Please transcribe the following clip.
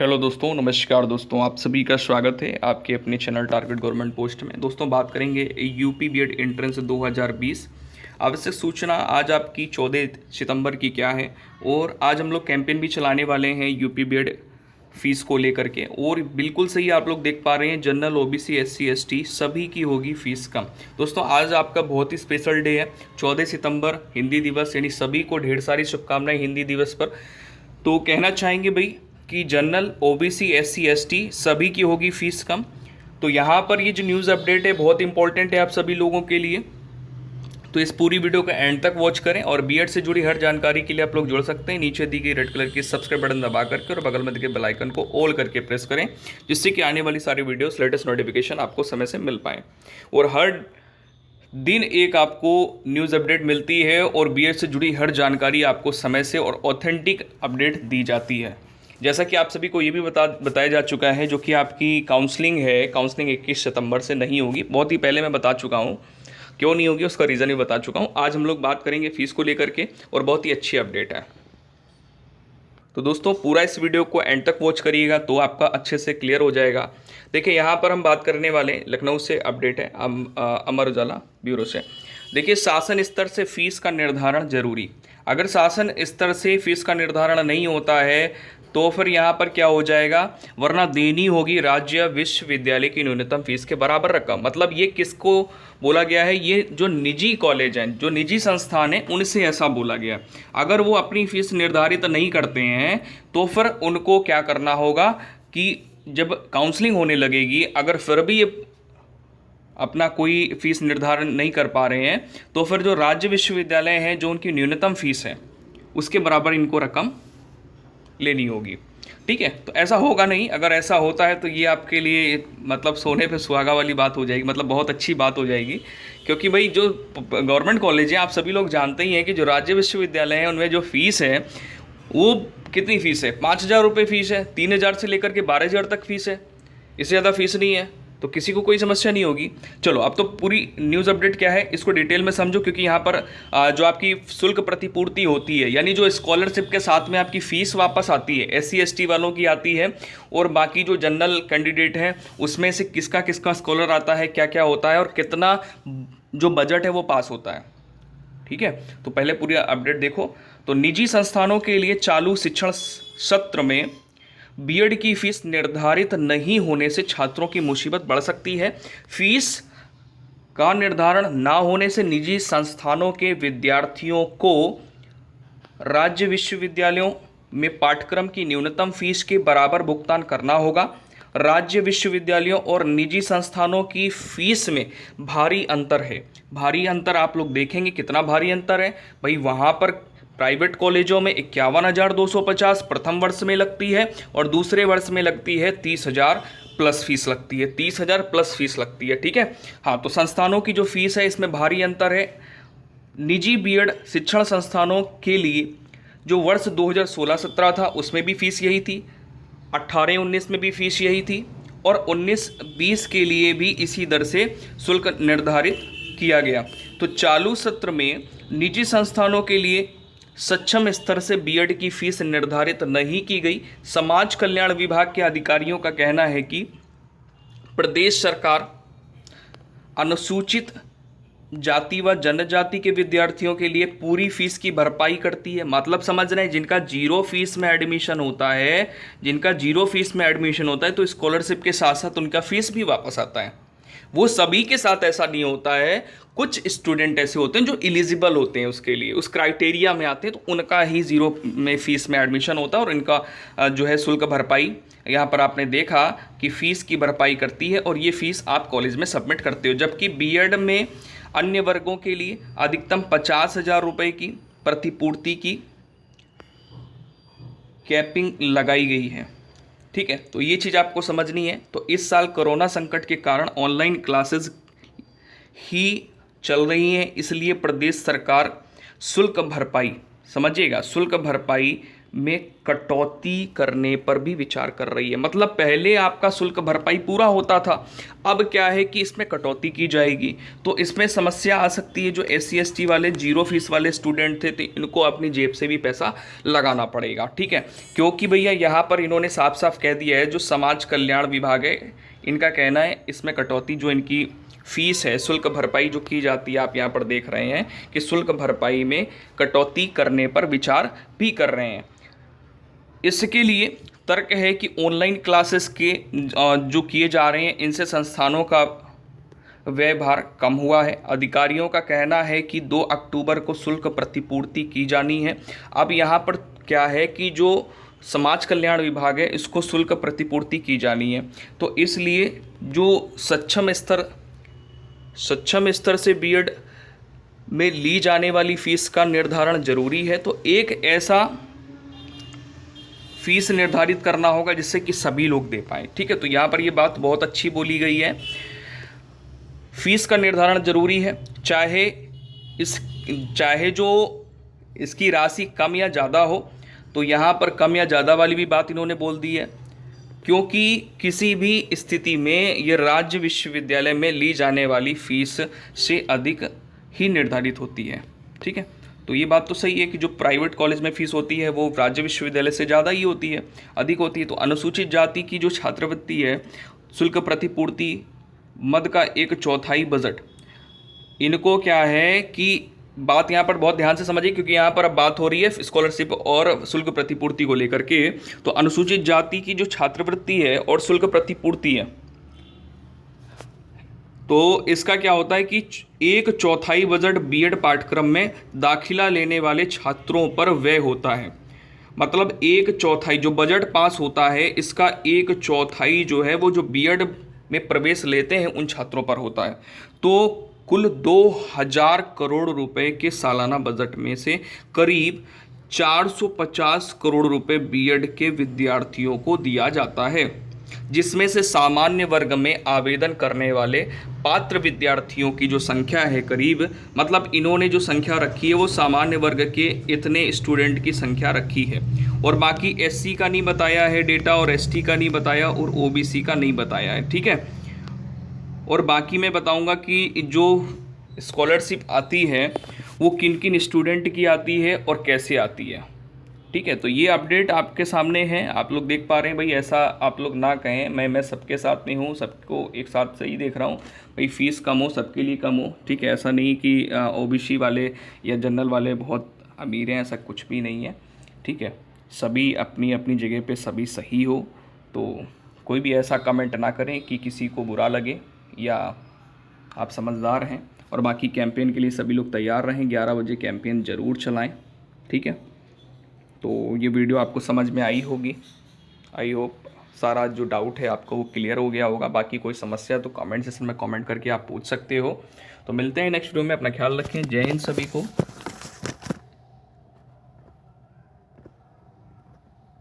Hello दोस्तों, नमस्कार दोस्तों। आप सभी का स्वागत है आपके अपने चैनल टारगेट गवर्नमेंट पोस्ट में। दोस्तों बात करेंगे यूपी बीएड एंट्रेंस 2020 आवश्यक सूचना। आज आपकी 14 सितंबर की क्या है, और आज हम लोग कैंपेन भी चलाने वाले हैं यूपी बीएड फीस को लेकर के। और बिल्कुल सही आप लोग देख पा रहे हैं, जनरल ओबीसी एससी एसटी सभी की होगी फीस कम। दोस्तों आज आपका बहुत ही स्पेशल डे है, 14 सितंबर हिंदी दिवस, यानी सभी को ढेर सारी शुभकामनाएं हिंदी दिवस पर। तो कहना चाहेंगे भाई कि जनरल ओबीसी एससी एसटी सभी की होगी फीस कम। तो यहाँ पर ये जो न्यूज़ अपडेट है बहुत इंपॉर्टेंट है आप सभी लोगों के लिए। तो इस पूरी वीडियो का एंड तक वॉच करें, और बीएड से जुड़ी हर जानकारी के लिए आप लोग जुड़ सकते हैं। नीचे दी गई रेड कलर की सब्सक्राइब बटन दबा करके और बगल में दिखे बेल आइकन को ऑल करके प्रेस करें, जिससे कि आने वाली सारी वीडियोस लेटेस्ट नोटिफिकेशन आपको समय से मिल पाए। और हर दिन एक आपको न्यूज़ अपडेट मिलती है, और बीएड से जुड़ी हर जानकारी आपको समय से और ऑथेंटिक अपडेट दी जाती है। जैसा कि आप सभी को ये भी बताया जा चुका है, जो कि आपकी काउंसलिंग है, काउंसलिंग 21 सितंबर से नहीं होगी। बहुत ही पहले मैं बता चुका हूँ क्यों नहीं होगी, उसका रीज़न भी बता चुका हूँ। आज हम लोग बात करेंगे फीस को लेकर के, और बहुत ही अच्छी अपडेट है। तो दोस्तों पूरा इस वीडियो को एंड तक वॉच करिएगा तो आपका अच्छे से क्लियर हो जाएगा। देखिए यहाँ पर हम बात करने वाले लखनऊ से अपडेट है, अमर उजाला ब्यूरो से। देखिए शासन स्तर से फीस का निर्धारण जरूरी। अगर शासन स्तर से फीस का निर्धारण नहीं होता है तो फिर यहाँ पर क्या हो जाएगा, वरना देनी होगी राज्य विश्वविद्यालय की न्यूनतम फीस के बराबर रकम। मतलब ये किसको बोला गया है, ये जो निजी कॉलेज हैं, जो निजी संस्थान हैं, उनसे ऐसा बोला गया। अगर वो अपनी फीस निर्धारित नहीं करते हैं तो फिर उनको क्या करना होगा कि जब काउंसलिंग होने लगेगी, अगर फिर भी ये अपना कोई फीस निर्धारण नहीं कर पा रहे हैं तो फिर जो राज्य विश्वविद्यालय हैं, जो उनकी न्यूनतम फीस है, उसके बराबर इनको रकम लेनी होगी। ठीक है, तो ऐसा होगा नहीं। अगर ऐसा होता है तो ये आपके लिए मतलब सोने पे सुहागा वाली बात हो जाएगी, मतलब बहुत अच्छी बात हो जाएगी। क्योंकि भाई जो गवर्नमेंट कॉलेज है, आप सभी लोग जानते ही हैं कि जो राज्य विश्वविद्यालय हैं उनमें जो फीस है वो कितनी फीस है, 5,000 रुपये फीस है, 3,000 से लेकर के 12,000 तक फीस है। इससे ज़्यादा फीस नहीं है, तो किसी को कोई समस्या नहीं होगी। चलो अब तो पूरी न्यूज़ अपडेट क्या है इसको डिटेल में समझो, क्योंकि यहाँ पर जो आपकी शुल्क प्रतिपूर्ति होती है, यानी जो स्कॉलरशिप के साथ में आपकी फ़ीस वापस आती है, एससी एसटी वालों की आती है, और बाकी जो जनरल कैंडिडेट हैं उसमें से किसका किसका स्कॉलर आता है, क्या क्या होता है, और कितना जो बजट है वो पास होता है। ठीक है, तो पहले पूरी अपडेट देखो। तो निजी संस्थानों के लिए चालू शिक्षण सत्र में बीएड की फीस निर्धारित नहीं होने से छात्रों की मुसीबत बढ़ सकती है। फीस का निर्धारण ना होने से निजी संस्थानों के विद्यार्थियों को राज्य विश्वविद्यालयों में पाठ्यक्रम की न्यूनतम फीस के बराबर भुगतान करना होगा। राज्य विश्वविद्यालयों और निजी संस्थानों की फीस में भारी अंतर है। भारी अंतर आप लोग देखेंगे कितना भारी अंतर है भाई। वहाँ पर प्राइवेट कॉलेजों में 51,250 प्रथम वर्ष में लगती है, और दूसरे वर्ष में लगती है 30,000 प्लस फीस लगती है, 30,000 प्लस फीस लगती है। ठीक है, हाँ, तो संस्थानों की जो फीस है इसमें भारी अंतर है। निजी बीएड शिक्षण संस्थानों के लिए जो वर्ष 2016-17 था उसमें भी फीस यही थी, 18-19 में भी फीस यही थी, और 19-20 के लिए भी इसी दर से शुल्क निर्धारित किया गया। तो चालू सत्र में निजी संस्थानों के लिए सक्षम स्तर से बीएड की फीस निर्धारित नहीं की गई। समाज कल्याण विभाग के अधिकारियों का कहना है कि प्रदेश सरकार अनुसूचित जाति व जनजाति के विद्यार्थियों के लिए पूरी फीस की भरपाई करती है। मतलब समझ रहे हैं, जिनका जीरो फीस में एडमिशन होता है, जिनका जीरो फीस में एडमिशन होता है तो स्कॉलरशिप के साथ साथ उनका फीस भी वापस आता है। वो सभी के साथ ऐसा नहीं होता है, कुछ स्टूडेंट ऐसे होते हैं जो एलिजिबल होते हैं उसके लिए, उस क्राइटेरिया में आते हैं, तो उनका ही जीरो में फीस में एडमिशन होता है, और इनका जो है शुल्क भरपाई यहाँ पर आपने देखा कि फ़ीस की भरपाई करती है, और ये फ़ीस आप कॉलेज में सबमिट करते हो। जबकि बीएड में अन्य वर्गों के लिए अधिकतम 50,000 रुपये की प्रतिपूर्ति की कैपिंग लगाई गई है। ठीक है, तो ये चीज़ आपको समझनी है। तो इस साल कोरोना संकट के कारण ऑनलाइन क्लासेस ही चल रही हैं, इसलिए प्रदेश सरकार शुल्क भरपाई, समझिएगा, शुल्क भरपाई में कटौती करने पर भी विचार कर रही है। मतलब पहले आपका शुल्क भरपाई पूरा होता था, अब क्या है कि इसमें कटौती की जाएगी। तो इसमें समस्या आ सकती है, जो SC ST वाले जीरो फीस वाले स्टूडेंट थे तो इनको अपनी जेब से भी पैसा लगाना पड़ेगा। ठीक है, क्योंकि भैया यहाँ पर इन्होंने साफ साफ कह दिया है, जो समाज कल्याण विभाग है इनका कहना है इसमें कटौती जो इनकी फीस है, शुल्क भरपाई जो की जाती है, आप यहाँ पर देख रहे हैं कि शुल्क भरपाई में कटौती करने पर विचार भी कर रहे हैं। इसके लिए तर्क है कि ऑनलाइन क्लासेस के जो किए जा रहे हैं इनसे संस्थानों का व्यय भार कम हुआ है। अधिकारियों का कहना है कि 2 अक्टूबर को शुल्क प्रतिपूर्ति की जानी है। अब यहाँ पर क्या है कि जो समाज कल्याण विभाग है इसको शुल्क प्रतिपूर्ति की जानी है, तो इसलिए जो सक्षम स्तर से बीएड में ली जाने वाली फीस का निर्धारण जरूरी है। तो एक ऐसा फीस निर्धारित करना होगा जिससे कि सभी लोग दे पाएँ। ठीक है, तो यहाँ पर ये बात बहुत अच्छी बोली गई है, फीस का निर्धारण जरूरी है, चाहे जो इसकी राशि कम या ज़्यादा हो। तो यहाँ पर कम या ज़्यादा वाली भी बात इन्होंने बोल दी है, क्योंकि किसी भी स्थिति में ये राज्य विश्वविद्यालय में ली जाने वाली फीस से अधिक ही निर्धारित होती है। ठीक है, तो ये बात तो सही है कि जो प्राइवेट कॉलेज में फीस होती है वो राज्य विश्वविद्यालय से ज़्यादा ही होती है, अधिक होती है। तो अनुसूचित जाति की जो छात्रवृत्ति है, शुल्क प्रतिपूर्ति मद का 1/4 बजट, इनको क्या है कि बात यहाँ पर बहुत ध्यान से समझिए, क्योंकि यहाँ पर अब बात हो रही है स्कॉलरशिप और शुल्क प्रतिपूर्ति को लेकर के। तो अनुसूचित जाति की जो छात्रवृत्ति है और शुल्क प्रतिपूर्ति है, तो इसका क्या होता है कि 1/4 बजट बीएड पाठ्यक्रम में दाखिला लेने वाले छात्रों पर व्यय होता है। मतलब 1/4 जो बजट पास होता है इसका 1/4 जो है वो जो बीएड में प्रवेश लेते हैं उन छात्रों पर होता है। तो कुल 2000 करोड़ रुपए के सालाना बजट में से करीब 450 करोड़ रुपए बीएड के विद्यार्थियों को दिया जाता है, जिसमें से सामान्य वर्ग में आवेदन करने वाले पात्र विद्यार्थियों की जो संख्या है करीब, मतलब इन्होंने जो संख्या रखी है वो सामान्य वर्ग के इतने स्टूडेंट की संख्या रखी है, और बाकी SC का नहीं बताया है डेटा, और ST का नहीं बताया, और OBC का नहीं बताया है। ठीक है, और बाकी मैं बताऊंगा कि जो स्कॉलरशिप आती है वो किन किन स्टूडेंट की आती है और कैसे आती है। ठीक है, तो ये अपडेट आपके सामने है, आप लोग देख पा रहे हैं। भाई ऐसा आप लोग ना कहें, मैं सबके साथ में हूँ, सबको एक साथ सही देख रहा हूँ। भाई फीस कम हो, सबके लिए कम हो। ठीक है, ऐसा नहीं कि OBC वाले या जनरल वाले बहुत अमीर हैं, ऐसा कुछ भी नहीं है। ठीक है, सभी अपनी अपनी जगह पे सभी सही हो। तो कोई भी ऐसा कमेंट ना करें कि किसी को बुरा लगे, या आप समझदार हैं। और बाकी कैंपेन के लिए सभी लोग तैयार रहें, 11 बजे कैंपेन ज़रूर चलाएं। ठीक है, तो ये वीडियो आपको समझ में आई होगी। आई होप सारा जो डाउट है आपको वो क्लियर हो गया होगा। बाकी कोई समस्या तो कमेंट सेक्शन में कमेंट करके आप पूछ सकते हो। तो मिलते हैं नेक्स्ट वीडियो में, अपना ख्याल रखें। जय हिंद सभी को।